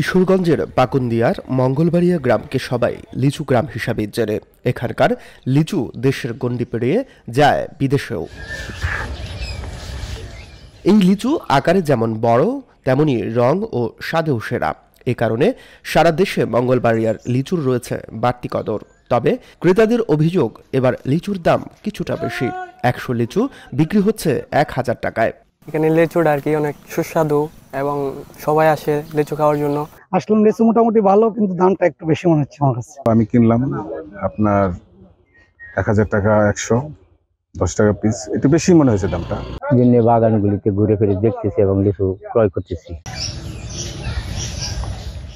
কিশোরগঞ্জের পাকুন্দিয়ার মঙ্গলবাড়িয়া গ্রামকে সবাই লিচু গ্রাম হিসাবে চেনে। এখানকার লিচু দেশের গণ্ডি পেরিয়ে যায় বিদেশেও। এই লিচু আকারে যেমন বড়, তেমনি রং ও স্বাদেও সেরা। এ কারণে সারা দেশে মঙ্গলবাড়িয়ার লিচুর রয়েছে বাড়তি কদর। তবে ক্রেতাদের অভিযোগ, এবার লিচুর দাম কিছুটা বেশি। 100 লিচু বিক্রি হচ্ছে 1000 টাকায়। এখানে লিচুটা আর কি অনেক সুস্বাদু এবং সবাই আসে লিচু খাওয়ার জন্য। আসলে লিচু মোটামুটি ভালো, কিন্তু দামটা একটু বেশি মনে হচ্ছে আমার কাছে। আমি কিনলাম আপনার 1000 টাকা, 110 টাকা পিস, একটু বেশি মনে হয়েছে দামটা। বাগানগুলিতে ঘুরে ফিরে দেখতেছি এবং লিচু ক্রয় করতেছি।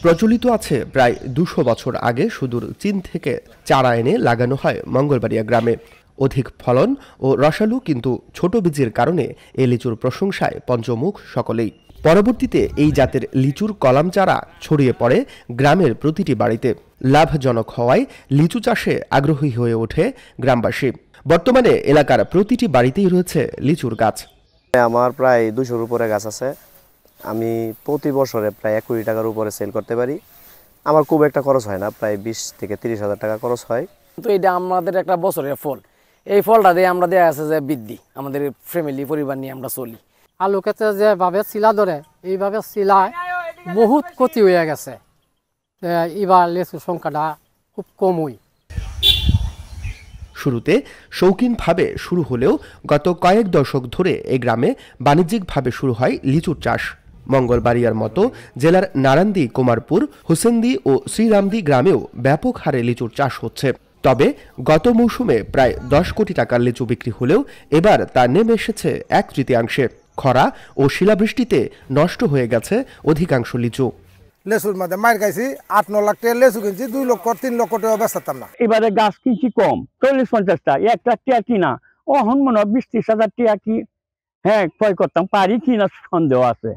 প্রচলিত আছে প্রায় 200 বছর আগে সুদূর চীন থেকে চারা এনে লাগানো হয় মঙ্গলবাড়িয়া গ্রামে। অধিক ফলন ও রসালো কিন্তু ছোট বীজের কারণে এ লিচুর প্রশংসায় পঞ্চমুখ সকলেই। পরবর্তীতে এই জাতের লিচুর কলাম চারা ছড়িয়ে পড়ে গ্রামের প্রতিটি বাড়িতে। লাভজনক হওয়ায় লিচু চাষে আগ্রহী হয়ে ওঠে গ্রামবাসী। বর্তমানে এলাকার প্রতিটি বাড়িতেই রয়েছে লিচুর গাছ। আমার প্রায় 200-র উপরে গাছ আছে। আমি প্রতি বছরে প্রায় 1 কোটি টাকার উপরে সেল করতে পারি। আমার খুব একটা খরচ হয় না, প্রায় 20 থেকে 30 হাজার টাকা খরচ হয়। তো এটা আমাদের একটা বছরের ফল। এই ফলটা দিয়ে আমরা দেয়া আছে যে বৃদ্ধি, আমাদের ফ্যামিলি পরিবার নিয়ে আমরা চলি। আলু ক্ষেত্রে যেভাবে শিলা ধরে, এইভাবে শিলায় বহুত ক্ষতি হয়ে গেছে। এবার লিচুর সংখ্যাটা খুব কমই। শুরুতে শৌখিনভাবে শুরু হলেও গত কয়েক দশক ধরে এই গ্রামে বাণিজ্যিকভাবে শুরু হয় লিচুর চাষ। মঙ্গলবাড়িয়ার মতো জেলার নারান্দি, কুমারপুর, হোসেন্দি ও শ্রীরামদি গ্রামেও ব্যাপক হারে লিচুর চাষ হচ্ছে। তবে গত মৌসুমে প্রায় 10 কোটি টাকার লিচু বিক্রি হলেও এবার তা নেমে এসেছে 1/3। খরা ও শিলাবৃষ্টিতে নষ্ট হয়ে গেছে অধিকাংশ লিচু। লেচুর মধ্যে মার খাইছি 8-9 লাখ টাকা লেচু কিনছি, 2 লক্ষ 3 লক্ষ টাকা বেচতাম না। এবারে গাছ কিনছি কম, 40-50টা, একটা টিয়া কিনা অহন মনে 20-30 হাজার টিয়া কি ক্রয় করতাম পারি কিনা সন্দেহ আছে।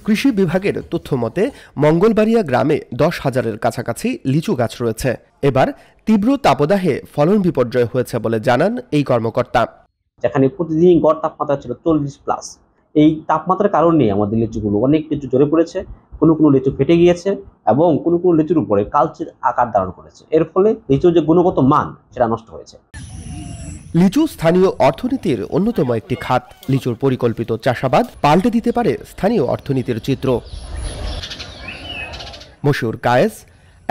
কৃষি বিভাগের তথ্য মতে মঙ্গলবাড়িয়া গ্রামে 10,000-এর কাছাকাছি লিচু গাছ রয়েছে। এবার তীব্র তাপদাহে ফলন বিপর্যয় হয়েছে বলে জানান এই কর্মকর্তা। যেখানে প্রতিদিন গড় তাপমাত্রা ছিল 40+, এই তাপমাত্রার কারণে আমাদের লিচুগুলো অনেক লিচু ঝরে পড়েছে, কোনো লিচু ফেটে গিয়েছে এবং কোনো লিচুর উপরে কালচের আকার ধারণ করেছে। এর ফলে লিচুর যে গুণগত মান সেটা নষ্ট হয়েছে। লিচু স্থানীয় অর্থনীতির অন্যতম একটি খাত। লিচুর পরিকল্পিত চাষাবাদ পাল্টে দিতে পারে স্থানীয় অর্থনীতির চিত্র। মশিউর কায়েস,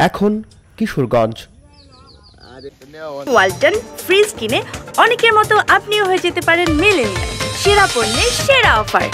এখন কিশোরগঞ্জ। ওয়ালটন ফ্রিজ কিনে অনেকের মতো আপনিও হয়ে যেতে পারেন মিলেনিয়াল। সেরা পণ্যের সেরা অফার।